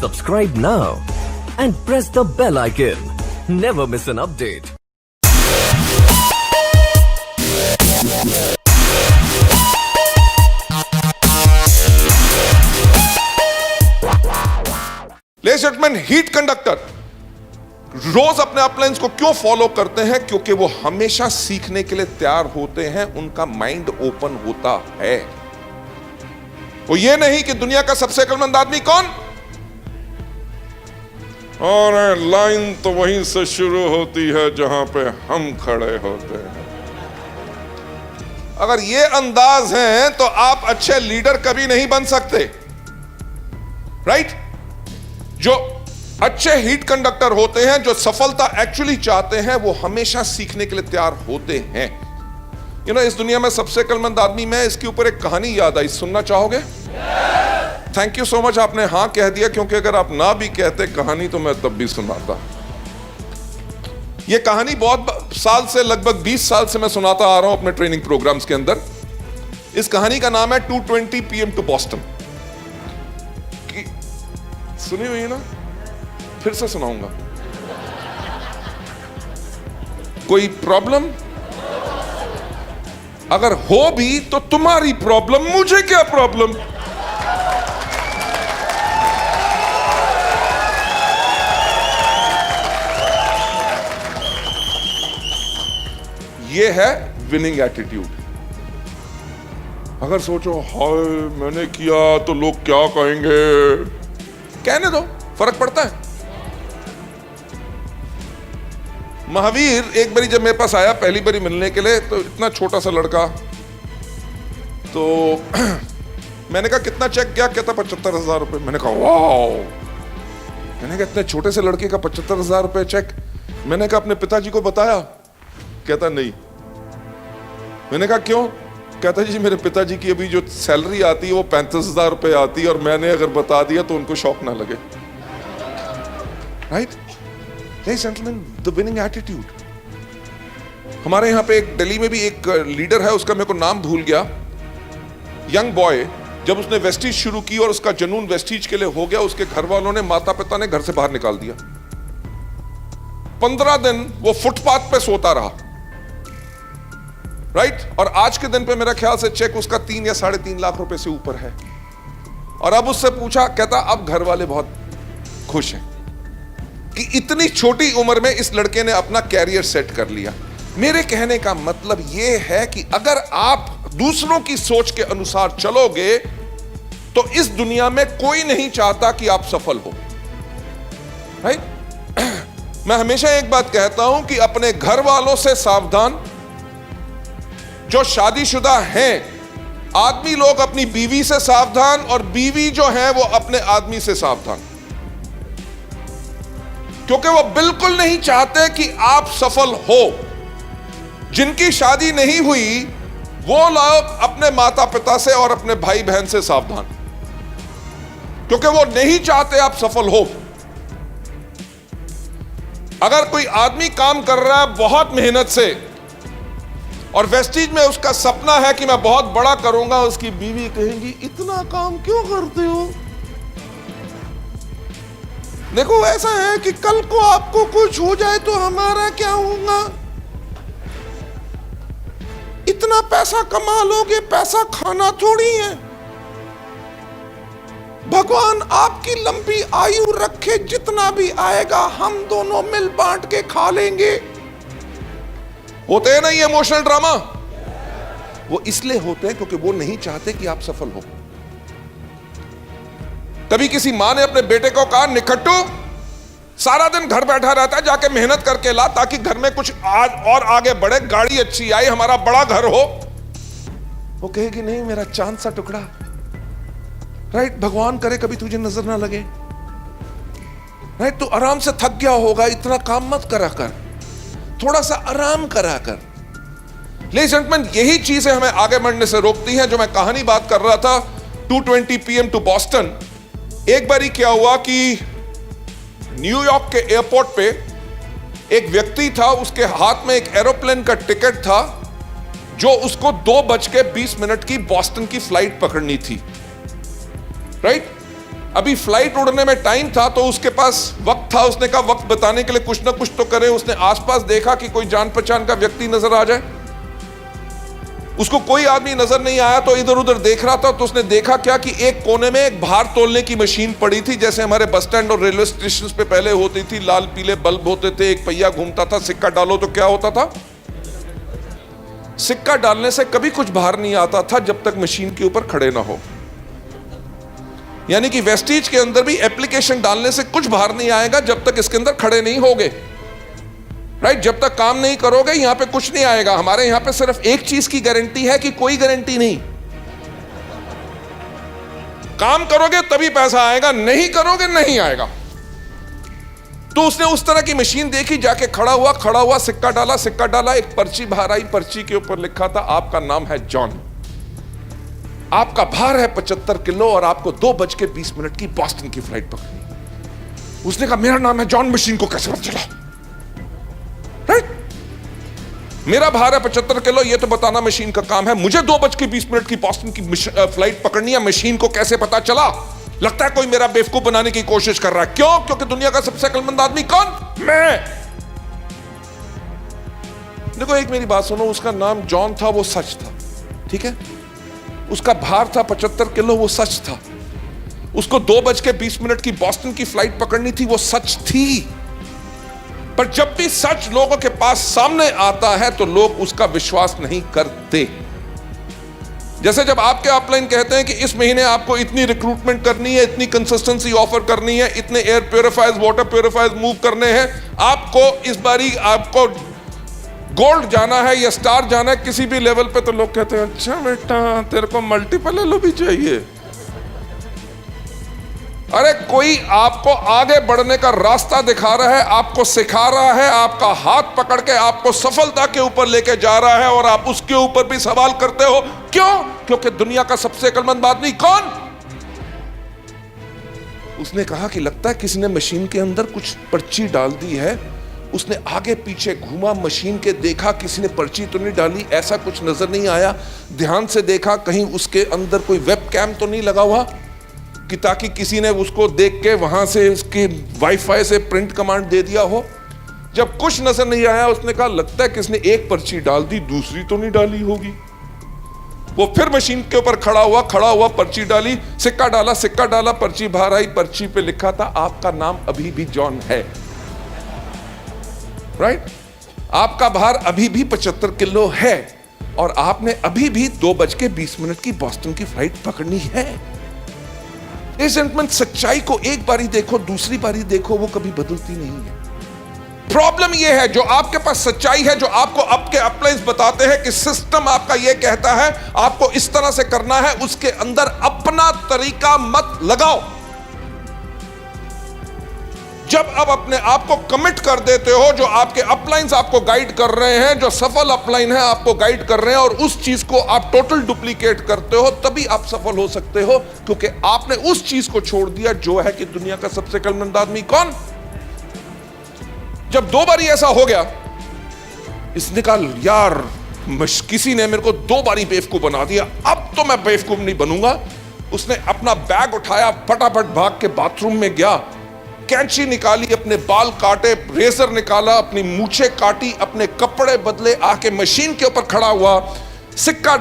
Subscribe now and press the bell icon. Never miss an update. Ladies and gentlemen, heat conductor रोज अपने appliances को क्यों follow करते हैं? क्योंकि वो हमेशा सीखने के लिए तैयार होते हैं, उनका माइंड ओपन होता है। वो ये नहीं कि दुनिया का सबसे अक्लमंद आदमी कौन, और लाइन तो वहीं से शुरू होती है जहां पे हम खड़े होते हैं। अगर ये अंदाज है तो आप अच्छे लीडर कभी नहीं बन सकते, राइट? जो अच्छे हीट कंडक्टर होते हैं, जो सफलता एक्चुअली चाहते हैं, वो हमेशा सीखने के लिए तैयार होते हैं। इस दुनिया में सबसे अक्लमंद आदमी मैं, इसके ऊपर एक कहानी याद आई, सुनना चाहोगे? थैंक यू सो मच, आपने हां कह दिया, क्योंकि अगर आप ना भी कहते कहानी तो मैं तब भी सुनाता। यह कहानी बहुत साल से, लगभग 20 साल से मैं सुनाता आ रहा हूं अपने ट्रेनिंग प्रोग्राम्स के अंदर। इस कहानी का नाम है 2:20 PM टू बॉस्टन। सुनी हुई है ना? फिर से सुनाऊंगा। कोई प्रॉब्लम? अगर हो भी तो तुम्हारी प्रॉब्लम, मुझे क्या प्रॉब्लम? यह है विनिंग एटीट्यूड। अगर सोचो हाय मैंने किया तो लोग क्या कहेंगे, कहने दो, फर्क पड़ता है। महावीर एक बारी जब मेरे पास आया पहली बारी मिलने के लिए, तो इतना छोटा सा लड़का, तो मैंने कहा कितना चेक किया? कहता 75,000 रुपए। मैंने कहा वाओ। मैंने कहा इतने छोटे से लड़के का 75,000 रुपए चेक? मैंने कहा अपने पिताजी को बताया? कहता नहीं। मैंने कहा क्यों? कहता जी मेरे पिताजी की अभी जो सैलरी आती है वो 35,000 रुपए आती है, और मैंने अगर बता दिया तो उनको शौक ना लगे। Right? Ladies and gentlemen, the winning attitude. हमारे यहाँ पे एक दिल्ली में भी एक लीडर है, उसका मेरे को नाम भूल गया। यंग बॉय, जब उसने वेस्टीज शुरू की और उसका जुनून वेस्टीज के लिए हो गया, उसके घर वालों ने, माता पिता ने घर से बाहर निकाल दिया। 15 दिन वो फुटपाथ पे सोता रहा, राइट? और आज के दिन पे मेरा ख्याल से चेक उसका 3 या 3.5 लाख रुपए से ऊपर है। और अब उससे पूछा, कहता अब घर वाले बहुत खुश हैं कि इतनी छोटी उम्र में इस लड़के ने अपना कैरियर सेट कर लिया। मेरे कहने का मतलब यह है कि अगर आप दूसरों की सोच के अनुसार चलोगे तो इस दुनिया में कोई नहीं चाहता कि आप सफल हो, राइट? मैं हमेशा एक बात कहता हूं कि अपने घर वालों से सावधान। जो शादीशुदा हैं आदमी लोग अपनी बीवी से सावधान, और बीवी जो है वो अपने आदमी से सावधान, क्योंकि वो बिल्कुल नहीं चाहते कि आप सफल हो। जिनकी शादी नहीं हुई वो लोग अपने माता पिता से और अपने भाई बहन से सावधान, क्योंकि वो नहीं चाहते आप सफल हो। अगर कोई आदमी काम कर रहा है बहुत मेहनत से, और वेस्टीज में उसका सपना है कि मैं बहुत बड़ा करूंगा, उसकी बीवी कहेंगी इतना काम क्यों करते हो? देखो ऐसा है कि कल को आपको कुछ हो जाए तो हमारा क्या होगा? इतना पैसा कमा लोगे, पैसा खाना थोड़ी है। भगवान आपकी लंबी आयु रखे, जितना भी आएगा हम दोनों मिल बांट के खा लेंगे। होते हैं ना ये इमोशनल ड्रामा? वो इसलिए होते हैं क्योंकि वो नहीं चाहते कि आप सफल हो। कभी किसी मां ने अपने बेटे को कहा निकट्टू सारा दिन घर बैठा रहता है, जाके मेहनत करके ला ताकि घर में कुछ और आगे बढ़े, गाड़ी अच्छी आई, हमारा बड़ा घर हो। वो कहेगी नहीं मेरा चांद सा टुकड़ा, राइट? भगवान करे कभी तुझे नजर ना लगे, राइट? तू आराम से थक गया होगा, इतना काम मत करा कर, थोड़ा सा आराम करा कर। लेडीज एंड जेंटलमैन, यही चीजें हमें आगे बढ़ने से रोकती हैं। जो मैं कहानी बात कर रहा था 2:20 PM टू बॉस्टन, एक बारी क्या हुआ कि न्यूयॉर्क के एयरपोर्ट पे एक व्यक्ति था, उसके हाथ में एक एरोप्लेन का टिकट था जो उसको 2:20 की बॉस्टन की फ्लाइट पकड़नी थी, राइट? अभी फ्लाइट उड़ने में टाइम था तो उसके पास वक्त था, उसने कहा वक्त बताने के लिए कुछ ना कुछ तो करे। उसने आसपास देखा कि कोई जान पहचान का व्यक्ति नजर आ जाए, उसको कोई आदमी नजर नहीं आया तो इधर उधर देख रहा था। तो उसने देखा क्या कि एक कोने में एक भार तोलने की मशीन पड़ी थी, जैसे हमारे बस स्टैंड और रेलवे स्टेशन पे पहले होती थी, लाल पीले बल्ब होते थे, एक पहिया घूमता था, सिक्का डालो तो क्या होता था, सिक्का डालने से कभी कुछ बाहर नहीं आता था जब तक मशीन के ऊपर खड़े ना हो। यानी कि वेस्टीज के अंदर भी एप्लीकेशन डालने से कुछ बाहर नहीं आएगा जब तक इसके अंदर खड़े नहीं होगे, राइट? जब तक काम नहीं करोगे यहां पे कुछ नहीं आएगा। हमारे यहां पे सिर्फ एक चीज की गारंटी है कि कोई गारंटी नहीं, काम करोगे तभी पैसा आएगा, नहीं करोगे नहीं आएगा। तो उसने उस तरह की मशीन देखी, जाके खड़ा हुआ, सिक्का डाला, एक पर्ची बाहर आई, पर्ची के ऊपर लिखा था आपका नाम है जॉन, आपका भार है 75 किलो और आपको 2:20 की बॉस्टन की फ्लाइट पकड़नी। उसने कहा मेरा नाम है जॉन, मशीन को कैसे पता चला, राइट? मेरा भार है 75 किलो, ये तो बताना मशीन का काम है, मुझे 2:20 की बॉस्टन की फ्लाइट पकड़नी है, मशीन को कैसे पता चला? लगता है कोई मेरा बेवकूफ बनाने की कोशिश कर रहा है। क्यों? क्योंकि दुनिया का सबसे अक्लमंद आदमी कौन? मैं। देखो एक मेरी बात सुनो, उसका नाम जॉन था, वो सच था, ठीक है? उसका भार था 75 किलो, वो सच था। उसको 2:20 की बॉस्टन की फ्लाइट पकड़नी थी, वो सच थी। पर जब भी सच लोगों के पास सामने आता है तो लोग उसका विश्वास नहीं करते। जैसे जब आपके अपलाइन कहते हैं कि इस महीने आपको इतनी रिक्रूटमेंट करनी है, इतनी कंसिस्टेंसी ऑफर करनी है, इतने air purifiers, water purifiers move करने हैं, आपको इस बारी आपको गोल्ड जाना है या स्टार जाना है किसी भी लेवल पे, तो लोग कहते हैं अच्छा बेटा तेरे को मल्टीपल एलओ भी चाहिए। अरे कोई आपको आगे बढ़ने का रास्ता दिखा रहा है, आपको सिखा रहा है, आपका हाथ पकड़ के आपको सफलता के ऊपर लेके जा रहा है और आप उसके ऊपर भी सवाल करते हो। क्यों? क्योंकि दुनिया का सबसे अक्लमंद आदमी कौन? उसने कहा कि लगता है किसी ने मशीन के अंदर कुछ पर्ची डाल दी है। उसने आगे पीछे घूमा, मशीन के देखा किसी ने पर्ची तो नहीं डाली, ऐसा कुछ नजर नहीं आया। ध्यान से देखा कहीं उसके अंदर कोई वेब कैम तो नहीं लगा हुआ कि ताकि किसी ने उसको देख के वहां से उसकी वाईफाई से प्रिंट कमांड दे दिया हो। जब कुछ नजर नहीं आया उसने कहा लगता है किसने एक पर्ची डाल दी, दूसरी तो नहीं डाली होगी। वो फिर मशीन के ऊपर खड़ा हुआ, पर्ची डाली, सिक्का डाला, पर्ची बाहर आई, पर्ची पे लिखा था आपका नाम अभी भी जॉन है, राइट? आपका भार अभी भी 75 किलो है और आपने अभी भी 2:20 की बॉस्टन की फ्लाइट पकड़नी है। सच्चाई को एक बारी देखो, दूसरी बारी देखो, वो कभी बदलती नहीं है। प्रॉब्लम यह है जो आपके पास सच्चाई है, जो आपको आपके अपलाइंस बताते हैं कि सिस्टम आपका यह कहता है आपको इस तरह से करना है, उसके अंदर अपना तरीका मत लगाओ। जब आप अपने आप को कमिट कर देते हो, जो आपके अपलाइंस आपको गाइड कर रहे हैं, जो सफल अपलाइन है आपको गाइड कर रहे हैं, और उस चीज को आप टोटल डुप्लीकेट करते हो, तभी आप सफल हो सकते हो, क्योंकि आपने उस चीज को छोड़ दिया जो है कि दुनिया का सबसे अक्लमंद आदमी कौन। जब 2 बारी ऐसा हो गया, इसने कहा यार किसी ने मेरे को 2 बारी बेवकूफ बना दिया, अब तो मैं बेवकूफ नहीं बनूंगा। उसने अपना बैग उठाया, फटाफट भाग के बाथरूम में गया, कैंची निकाली, अपने बाल काटे, रेजर निकाला, अपनी मूछें काटी, अपने कपड़े बदले, आके मशीन के ऊपर खड़ा हुआ, सिक्का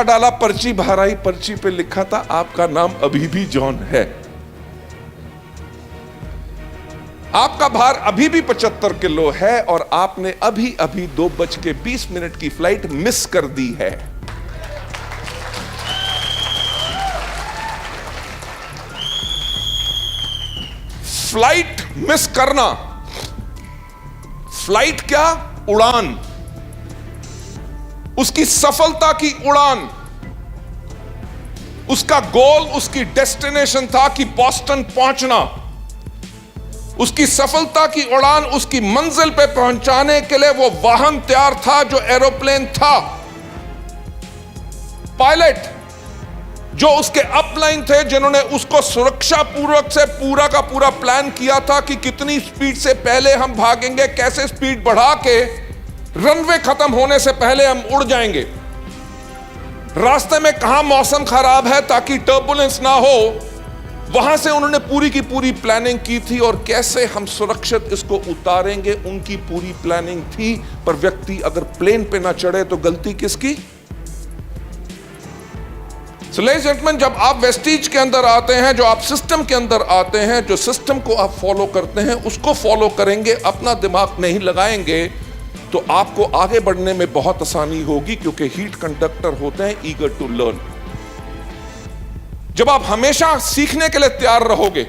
डाला, पर्ची बाहर आई, पर्ची पे लिखा था आपका नाम अभी भी जॉन है, आपका भार अभी भी 75 किलो है और आपने अभी 2:20 की फ्लाइट मिस कर दी है। फ्लाइट मिस करना, फ्लाइट क्या, उड़ान, उसकी सफलता की उड़ान, उसका गोल, उसकी डेस्टिनेशन था कि बॉस्टन पहुंचना। उसकी सफलता की उड़ान, उसकी मंजिल पे पहुंचाने के लिए वो वाहन तैयार था जो एरोप्लेन था। पायलट जो उसके अपलाइन थे, जिन्होंने उसको सुरक्षा पूर्वक से पूरा का पूरा प्लान किया था कि कितनी स्पीड से पहले हम भागेंगे, कैसे स्पीड बढ़ा के रनवे खत्म होने से पहले हम उड़ जाएंगे, रास्ते में कहां मौसम खराब है ताकि टर्बुलेंस ना हो, वहां से उन्होंने पूरी की पूरी प्लानिंग की थी और कैसे हम सुरक्षित इसको उतारेंगे उनकी पूरी प्लानिंग थी। पर व्यक्ति अगर प्लेन पे ना चढ़े तो गलती किसकी? सो लेडीज एंड जेंटलमैन, जब आप वेस्टीज के अंदर आते हैं, जो आप सिस्टम के अंदर आते हैं, जो सिस्टम को आप फॉलो करते हैं उसको फॉलो करेंगे, अपना दिमाग नहीं लगाएंगे तो आपको आगे बढ़ने में बहुत आसानी होगी, क्योंकि हीट कंडक्टर होते हैं ईगर टू लर्न। जब आप हमेशा सीखने के लिए तैयार रहोगे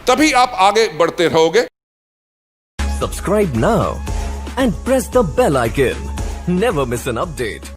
तभी आप आगे बढ़ते रहोगे। Subscribe now and press the bell icon. Never miss an update.